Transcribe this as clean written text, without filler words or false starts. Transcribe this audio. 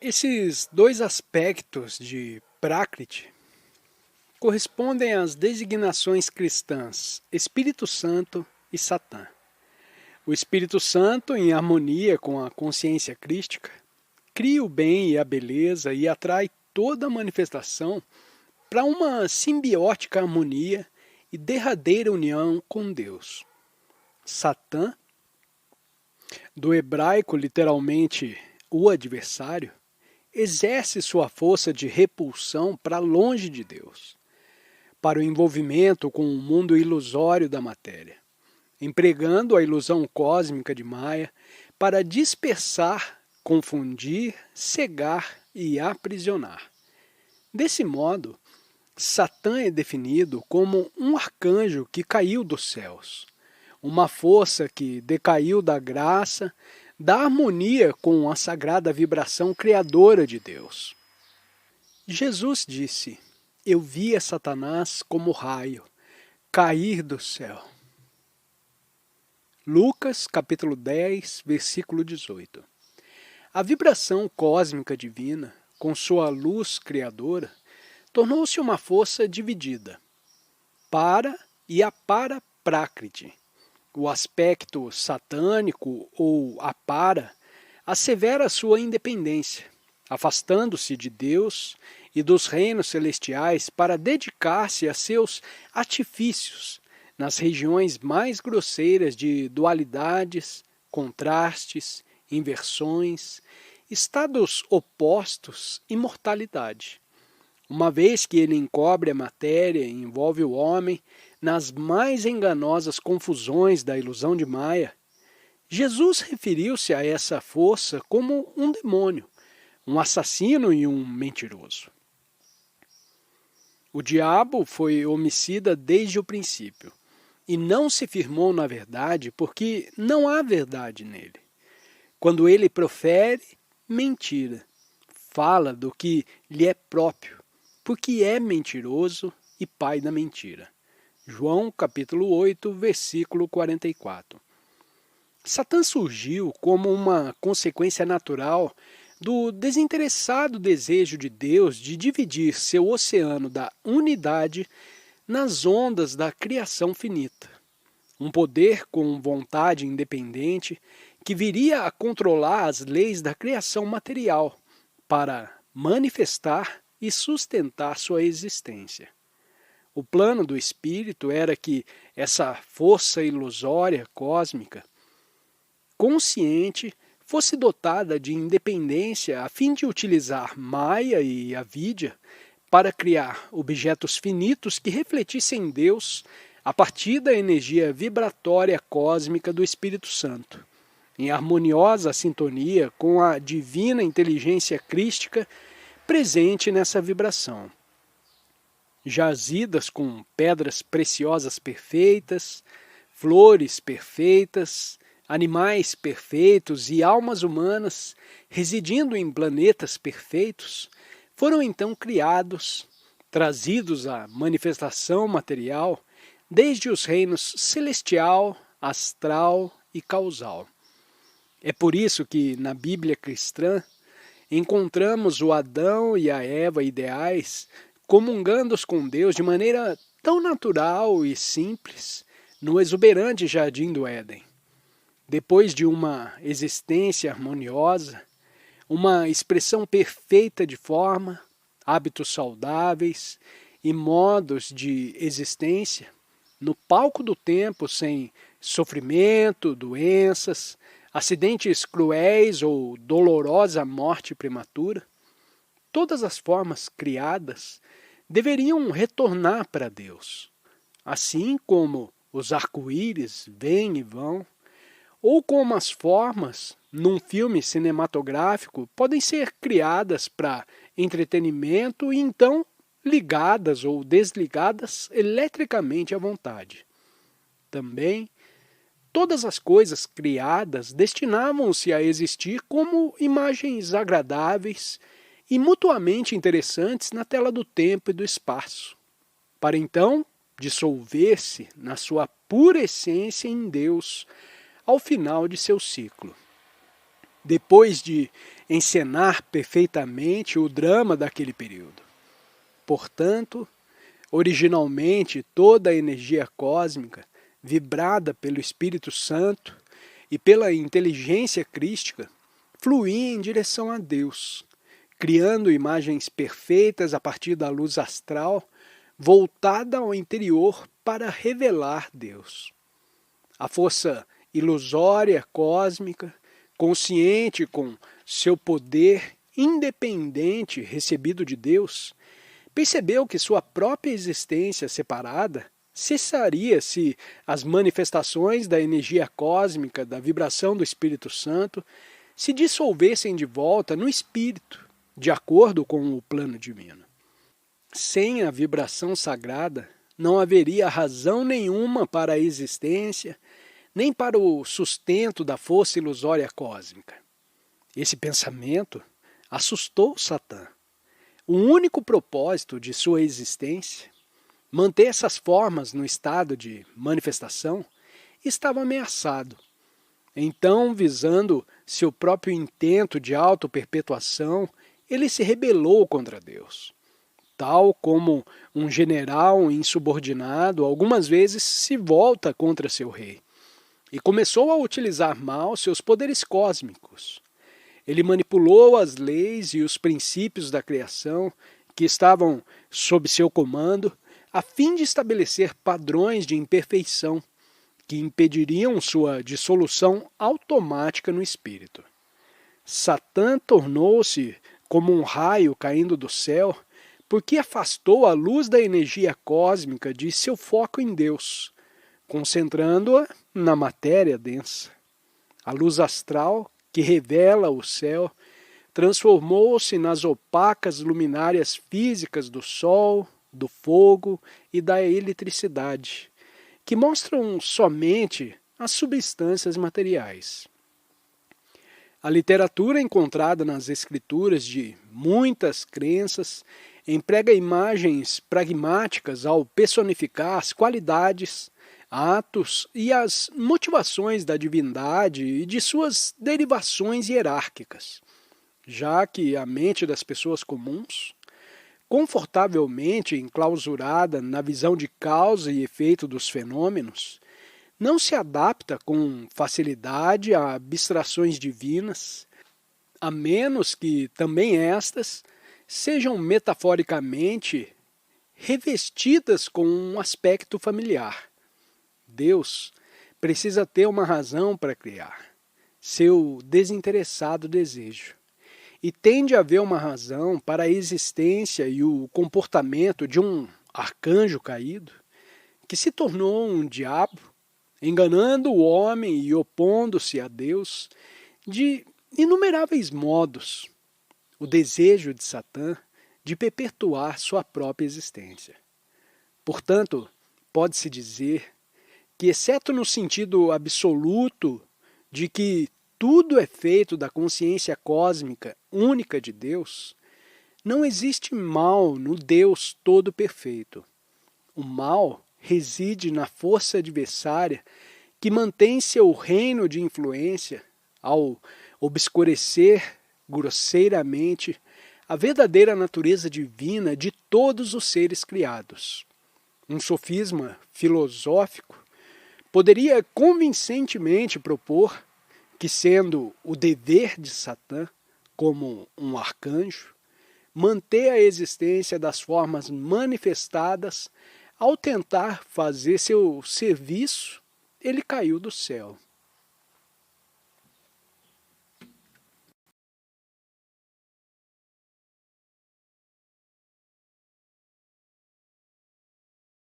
Esses dois aspectos de Prakriti correspondem às designações cristãs Espírito Santo e Satã. O Espírito Santo, em harmonia com a consciência crística, cria o bem e a beleza e atrai toda a manifestação para uma simbiótica harmonia e derradeira união com Deus. Satã, do hebraico literalmente o adversário, exerce sua força de repulsão para longe de Deus, para o envolvimento com o mundo ilusório da matéria, empregando a ilusão cósmica de Maia para dispersar, confundir, cegar e aprisionar. Desse modo, Satã é definido como um arcanjo que caiu dos céus, uma força que decaiu da graça, da harmonia com a sagrada vibração criadora de Deus. Jesus disse: "Eu via Satanás como raio cair do céu." Lucas, capítulo 10, versículo 18. A vibração cósmica divina, com sua luz criadora, tornou-se uma força dividida, para e apara-prakriti. O aspecto satânico ou apara assevera sua independência, afastando-se de Deus e dos reinos celestiais para dedicar-se a seus artifícios nas regiões mais grosseiras de dualidades, contrastes, inversões, estados opostos e mortalidade. Uma vez que ele encobre a matéria e envolve o homem nas mais enganosas confusões da ilusão de Maia, Jesus referiu-se a essa força como um demônio, um assassino e um mentiroso. O diabo foi homicida desde o princípio e não se firmou na verdade porque não há verdade nele. Quando ele profere mentira, fala do que lhe é próprio, porque é mentiroso e pai da mentira. João capítulo 8, versículo 44. Satã surgiu como uma consequência natural do desinteressado desejo de Deus de dividir seu oceano da unidade nas ondas da criação finita. Um poder com vontade independente que viria a controlar as leis da criação material para manifestar e sustentar sua existência. O plano do espírito era que essa força ilusória cósmica, consciente, fosse dotada de independência a fim de utilizar Maya e Avidya para criar objetos finitos que refletissem Deus a partir da energia vibratória cósmica do Espírito Santo, em harmoniosa sintonia com a divina inteligência crística presente nessa vibração. Jazidas com pedras preciosas perfeitas, flores perfeitas, animais perfeitos e almas humanas residindo em planetas perfeitos, foram então criados, trazidos à manifestação material desde os reinos celestial, astral e causal. É por isso que na Bíblia cristã encontramos o Adão e a Eva ideais comungando com Deus de maneira tão natural e simples no exuberante jardim do Éden. Depois de uma existência harmoniosa, uma expressão perfeita de forma, hábitos saudáveis e modos de existência, no palco do tempo sem sofrimento, doenças, acidentes cruéis ou dolorosa morte prematura, todas as formas criadas deveriam retornar para Deus, assim como os arco-íris vêm e vão, ou como as formas, num filme cinematográfico, podem ser criadas para entretenimento e então ligadas ou desligadas eletricamente à vontade. Também, todas as coisas criadas destinavam-se a existir como imagens agradáveis e mutuamente interessantes na tela do tempo e do espaço, para então dissolver-se na sua pura essência em Deus ao final de seu ciclo. depois de encenar perfeitamente o drama daquele período. Portanto, originalmente toda a energia cósmica, vibrada pelo Espírito Santo e pela inteligência crística, fluía em direção a Deus, criando imagens perfeitas a partir da luz astral, voltada ao interior para revelar Deus. A força ilusória cósmica, consciente com seu poder independente recebido de Deus, percebeu que sua própria existência separada cessaria se as manifestações da energia cósmica, da vibração do Espírito Santo, se dissolvessem de volta no Espírito, de acordo com o plano divino. Sem a vibração sagrada, não haveria razão nenhuma para a existência, nem para o sustento da força ilusória cósmica. Esse pensamento assustou Satã. O único propósito de sua existência, manter essas formas no estado de manifestação, estava ameaçado. Então, visando seu próprio intento de auto-perpetuação, ele se rebelou contra Deus. Tal como um general insubordinado algumas vezes se volta contra seu rei, e começou a utilizar mal seus poderes cósmicos. Ele manipulou as leis e os princípios da criação que estavam sob seu comando, a fim de estabelecer padrões de imperfeição que impediriam sua dissolução automática no espírito. Satã tornou-se como um raio caindo do céu, porque afastou a luz da energia cósmica de seu foco em Deus, concentrando-a na matéria densa. A luz astral, que revela o céu, transformou-se nas opacas luminárias físicas do sol, do fogo e da eletricidade, que mostram somente as substâncias materiais. A literatura encontrada nas escrituras de muitas crenças emprega imagens pragmáticas ao personificar as qualidades, atos e as motivações da divindade e de suas derivações hierárquicas, já que a mente das pessoas comuns, confortavelmente enclausurada na visão de causa e efeito dos fenômenos, não se adapta com facilidade a abstrações divinas, a menos que também estas sejam metaforicamente revestidas com um aspecto familiar. Deus precisa ter uma razão para criar, seu desinteressado desejo. E tem de haver uma razão para a existência e o comportamento de um arcanjo caído, que se tornou um diabo, enganando o homem e opondo-se a Deus de inumeráveis modos. O desejo de Satã de perpetuar sua própria existência. Portanto, pode-se dizer que, exceto no sentido absoluto de que tudo é feito da consciência cósmica única de Deus, não existe mal no Deus todo perfeito. O mal reside na força adversária que mantém seu reino de influência ao obscurecer grosseiramente a verdadeira natureza divina de todos os seres criados. Um sofisma filosófico poderia convincentemente propor que, sendo o dever de Satã, como um arcanjo, manter a existência das formas manifestadas, ao tentar fazer seu serviço, ele caiu do céu.